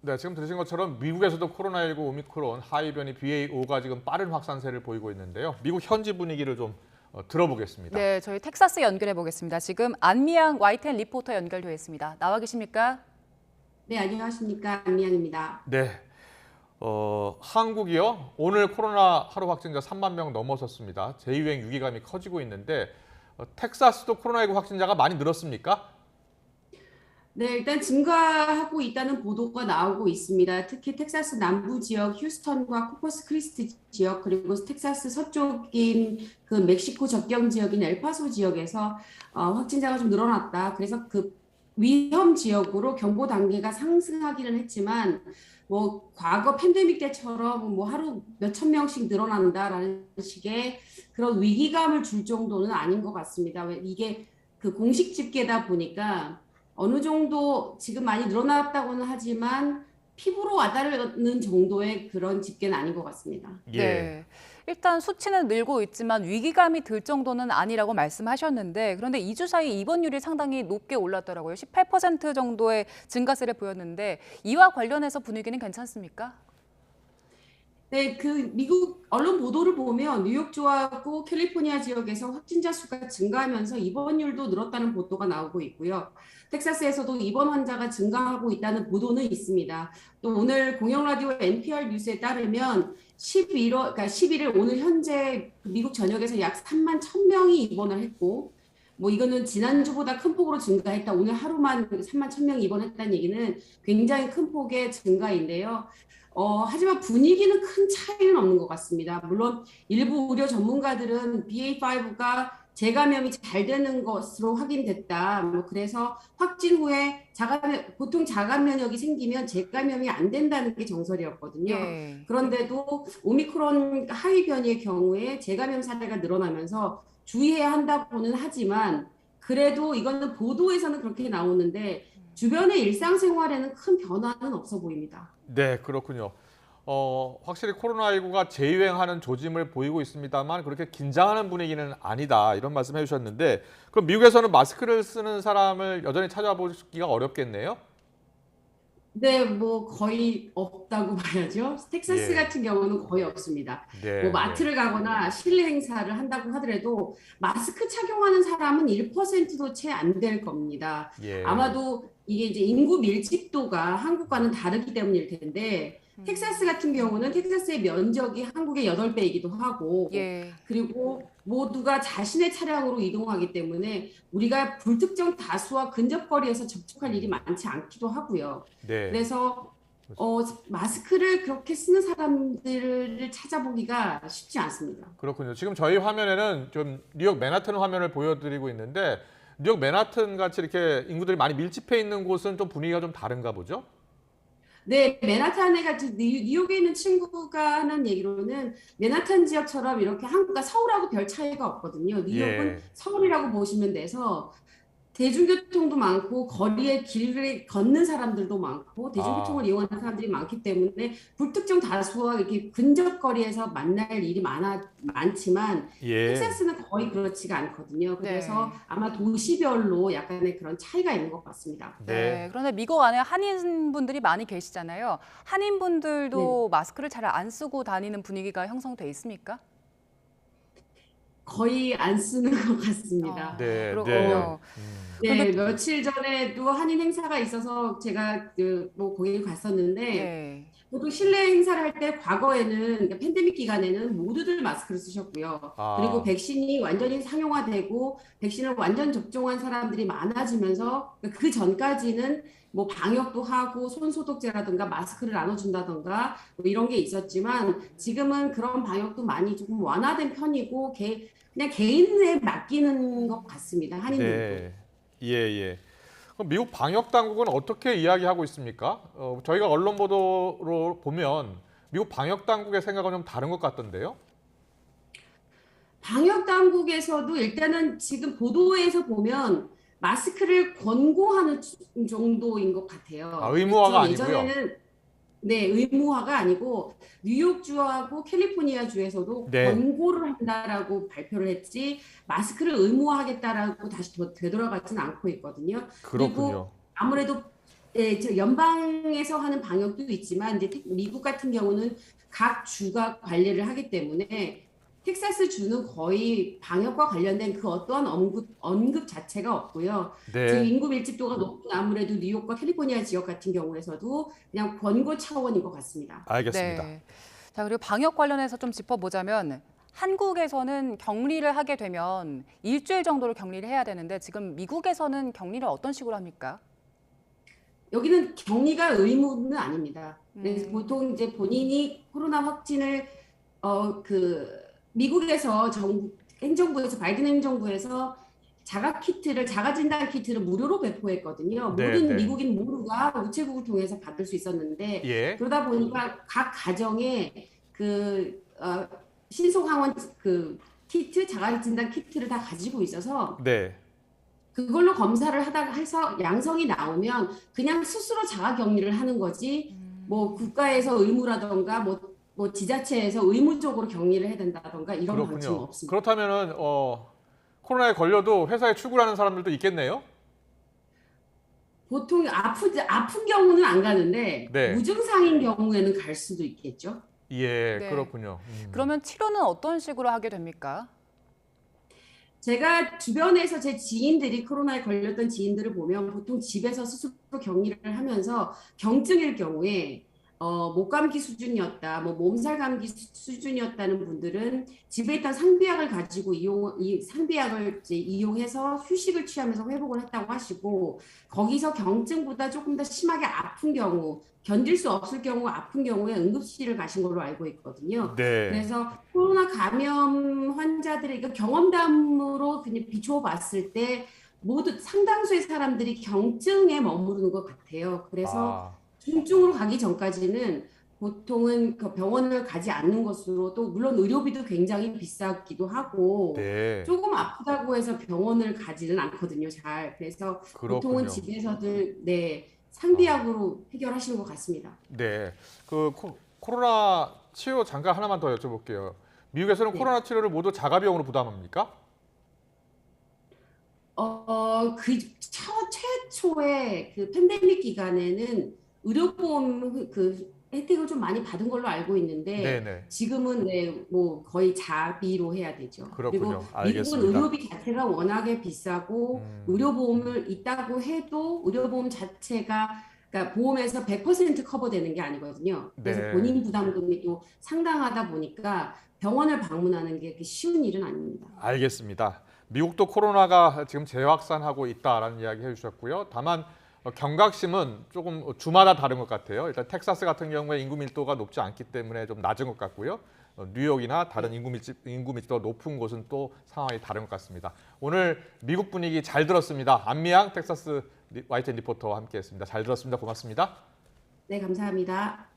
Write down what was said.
네, 지금 들으신 것처럼 미국에서도 코로나19 오미크론 하이 변이 BA.5가 지금 빠른 확산세를 보이고 있는데요. 미국 현지 분위기를 좀 들어보겠습니다. 네, 저희 텍사스 연결해 보겠습니다. 지금 안미양 YTN 리포터 연결되어 있습니다. 나와 계십니까? 네, 안녕하십니까. 안미양입니다. 네, 한국이요. 오늘 코로나 하루 확진자 3만 명 넘어섰습니다. 재유행 위기감이 커지고 있는데 텍사스도 코로나19 확진자가 많이 늘었습니까? 네, 일단 증가하고 있다는 보도가 나오고 있습니다. 특히 텍사스 남부 지역 휴스턴과 코퍼스 크리스티 지역 그리고 텍사스 서쪽인 그 멕시코 접경 지역인 엘파소 지역에서 확진자가 좀 늘어났다. 그래서 그 위험 지역으로 경보 단계가 상승하기는 했지만 뭐 과거 팬데믹 때처럼 뭐 하루 몇천 명씩 늘어난다라는 식의 그런 위기감을 줄 정도는 아닌 것 같습니다. 왜 이게 그 공식 집계다 보니까 어느 정도 지금 많이 늘어났다고는 하지만 피부로 와닿는 정도의 그런 집계는 아닌 것 같습니다. 예. 네. 일단 수치는 늘고 있지만 위기감이 들 정도는 아니라고 말씀하셨는데 그런데 2주 사이 입원율이 상당히 높게 올랐더라고요. 18% 정도의 증가세를 보였는데 이와 관련해서 분위기는 괜찮습니까? 네, 그 미국 언론 보도를 보면 뉴욕주하고 캘리포니아 지역에서 확진자 수가 증가하면서 입원율도 늘었다는 보도가 나오고 있고요. 텍사스에서도 입원 환자가 증가하고 있다는 보도는 있습니다. 또 오늘 공영라디오 NPR 뉴스에 따르면 11일 오늘 현재 미국 전역에서 약 3만 1,000명이 입원을 했고 뭐 이거는 지난주보다 큰 폭으로 증가했다. 오늘 하루만 3만 1,000명이 입원했다는 얘기는 굉장히 큰 폭의 증가인데요. 하지만 분위기는 큰 차이는 없는 것 같습니다. 물론 일부 의료 전문가들은 BA.5가 재감염이 잘 되는 것으로 확인됐다. 뭐 그래서 확진 후에 보통 자가 면역이 생기면 재감염이 안 된다는 게 정설이었거든요. 예. 그런데도 오미크론 하위 변이의 경우에 재감염 사례가 늘어나면서 주의해야 한다고는 하지만 그래도 이거는 보도에서는 그렇게 나오는데 주변의 일상생활에는 큰 변화는 없어 보입니다. 네, 그렇군요. 확실히 코로나19가 재유행하는 조짐을 보이고 있습니다만 그렇게 긴장하는 분위기는 아니다 이런 말씀 해주셨는데 그럼 미국에서는 마스크를 쓰는 사람을 여전히 찾아보기가 어렵겠네요? 네, 뭐 거의 없다고 봐야죠. 텍사스 예. 같은 경우는 거의 없습니다. 네, 뭐 네. 마트를 가거나 실내 행사를 한다고 하더라도 마스크 착용하는 사람은 1%도 채 안 될 겁니다. 예. 아마도 이게 이제 인구 밀집도가 한국과는 다르기 때문일 텐데 텍사스 같은 경우는 텍사스의 면적이 한국의 8배이기도 하고 예. 그리고 모두가 자신의 차량으로 이동하기 때문에 우리가 불특정 다수와 근접거리에서 접촉할 일이 많지 않기도 하고요. 네. 그래서 마스크를 그렇게 쓰는 사람들을 찾아보기가 쉽지 않습니다. 그렇군요. 지금 저희 화면에는 좀 뉴욕 맨하튼 화면을 보여드리고 있는데 뉴욕 맨하튼 같이 이렇게 인구들이 많이 밀집해 있는 곳은 좀 분위기가 좀 다른가 보죠? 네, 맨하탄에 같은 뉴욕에 있는 친구가 하는 얘기로는 맨하탄 지역처럼 이렇게 한국과 서울하고 별 차이가 없거든요. 뉴욕은 예. 서울이라고 보시면 돼서 대중교통도 많고 거리에 길을 걷는 사람들도 많고 대중교통을 이용하는 사람들이 많기 때문에 불특정 다수와 이렇게 근접거리에서 만날 일이 많지만 예. 텍사스는 거의 그렇지가 않거든요. 그래서 네. 아마 도시별로 약간의 그런 차이가 있는 것 같습니다. 네. 그런데 미국 안에 한인분들이 많이 계시잖아요. 한인분들도 마스크를 잘 안 쓰고 다니는 분위기가 형성돼 있습니까? 거의 안 쓰는 것 같습니다. 네, 그렇군요. 네, 며칠 전에도 한인 행사가 있어서 제가 뭐 거기 갔었는데 네. 보통 실내 행사를 할 때 과거에는 그러니까 팬데믹 기간에는 모두들 마스크를 쓰셨고요. 아. 그리고 백신이 완전히 상용화되고 백신을 완전 접종한 사람들이 많아지면서 그 전까지는 뭐 방역도 하고 손소독제라든가 마스크를 나눠준다든가 뭐 이런 게 있었지만 지금은 그런 방역도 많이 조금 완화된 편이고 그냥 개인에 맡기는 것 같습니다. 한인들도. 네. 예, 예. 그럼 미국 방역 당국은 어떻게 이야기하고 있습니까? 저희가 언론 보도로 보면 미국 방역 당국의 생각은 좀 다른 것 같던데요. 방역 당국에서도 일단은 지금 보도에서 보면 마스크를 권고하는 정도인 것 같아요. 아, 의무화가 그래서 아니고요. 예전에는 네, 의무화가 아니고 뉴욕주하고 캘리포니아주에서도 네. 권고를 한다라고 발표를 했지 마스크를 의무화하겠다라고 다시 되돌아가지는 않고 있거든요. 그렇군요. 그리고 아무래도 예, 저 연방에서 하는 방역도 있지만 이제 미국 같은 경우는 각 주가 관리를 하기 때문에 텍사스 주는 거의 방역과 관련된 그 어떠한 언급 자체가 없고요. 지금 네, 인구 밀집도가 높은 아무래도 뉴욕과 캘리포니아 지역 같은 경우에서도 그냥 권고 차원인 것 같습니다. 알겠습니다. 네. 자, 그리고 방역 관련해서 좀 짚어보자면 한국에서는 격리를 하게 되면 일주일 정도를 격리를 해야 되는데 지금 미국에서는 격리를 어떤 식으로 합니까? 여기는 격리가 의무는 아닙니다. 그래서 음, 보통 이제 본인이 코로나 확진을 그 미국에서 행정부에서 바이든 행정부에서 자가 진단 키트를 무료로 배포했거든요. 네, 모든 네. 미국인 모두가 우체국을 통해서 받을 수 있었는데 예, 그러다 보니까 각 가정에 신속 항원 그 키트, 자가 진단 키트를 다 가지고 있어서 네. 그걸로 검사를 하다가 해서 양성이 나오면 그냥 스스로 자가 격리를 하는 거지 뭐 국가에서 의무라던가 뭐 지자체에서 의무적으로 격리를 해야 된다던가 이런 방침은 그렇군요. 없습니다. 그렇다면은 코로나에 걸려도 회사에 출근하는 사람들도 있겠네요. 보통 아픈 경우는 안 가는데 네. 무증상인 경우에는 갈 수도 있겠죠. 예, 네. 그렇군요. 그러면 치료는 어떤 식으로 하게 됩니까? 제가 주변에서 제 지인들이 코로나에 걸렸던 지인들을 보면 보통 집에서 스스로 격리를 하면서 경증일 경우에 목감기 수준이었다, 뭐 몸살 감기 수준이었다는 분들은 집에 있던 상비약을 가지고 이 상비약을 이제 이용해서 휴식을 취하면서 회복을 했다고 하시고 거기서 경증보다 조금 더 심하게 아픈 경우, 견딜 수 없을 경우 아픈 경우에 응급실을 가신 걸로 알고 있거든요. 네. 그래서 코로나 감염 환자들의 경험담으로 그냥 비추어 봤을 때 모두 상당수의 사람들이 경증에 머무르는 것 같아요. 그래서 아, 중증으로 가기 전까지는 보통은 그 병원을 가지 않는 것으로 또 물론 의료비도 굉장히 비싸기도 하고 네. 조금 아프다고 해서 병원을 가지는 않거든요. 잘. 그래서 보통은 그렇군요. 집에서들 네, 아, 상비약으로 해결하시는 것 같습니다. 네. 코로나 치료 잠깐 하나만 더 여쭤볼게요. 미국에서는 네. 코로나 치료를 모두 자가비용으로 부담합니까? 최초의 그 팬데믹 기간에는 의료보험 그 혜택을 좀 많이 받은 걸로 알고 있는데 네네. 지금은 네, 뭐 거의 자비로 해야 되죠. 그리고 그렇군요. 미국은 알겠습니다. 의료비 자체가 워낙에 비싸고 음, 의료보험을 있다고 해도 의료보험 자체가 그러니까 보험에서 100% 커버되는 게 아니거든요. 그래서 네. 본인 부담금이 또 상당하다 보니까 병원을 방문하는 게 그렇게 쉬운 일은 아닙니다. 알겠습니다. 미국도 코로나가 지금 재확산하고 있다라는 이야기 해주셨고요. 다만 경각심은 조금 주마다 다른 것 같아요. 일단 텍사스 같은 경우에 인구 밀도가 높지 않기 때문에 좀 낮은 것 같고요. 뉴욕이나 다른 인구 밀도가 높은 곳은 또 상황이 다른 것 같습니다. 오늘 미국 분위기 잘 들었습니다. 안미양 텍사스 YTN 리포터와 함께했습니다. 잘 들었습니다. 고맙습니다. 네, 감사합니다.